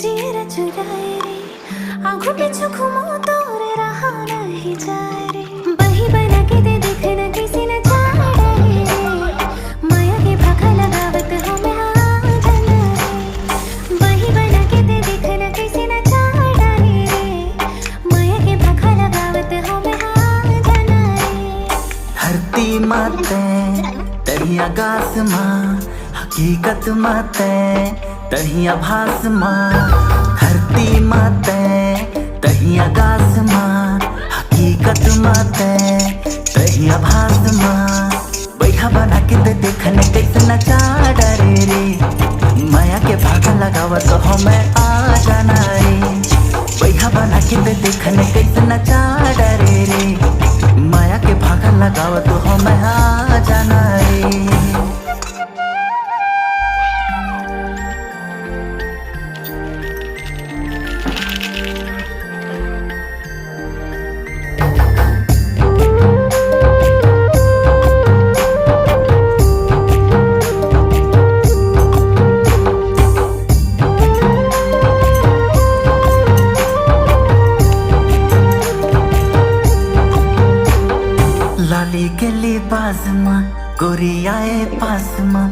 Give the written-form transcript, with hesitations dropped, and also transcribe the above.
जीर चुराए रे आंखों पीछे घूमो तोरे रहा नहीं जाए रे बही बना के दे देख न किसी न चाहे रे माया के भागा लगावत हमें आ जाना रे बही बना के दे देख न किसी न चाहे रे माया के भागा लगावत हमें आ जाना रे धरती माते तही आकाश माँ हकीकत माते तही आभास माँ धरती माते तही आकाश माँ हकीकत माते तही आभास माँ बैठा बना के दे देखने कैसे नचा डरे रे माया के भागा लगावा तो हमें आ जाना रे बैठा बना के दे देखने कैसे नचा डरे रे माया के भागा लगावा तो हमें आ जाना रे। लाली के लिबास माँ गोरियाए पास माँ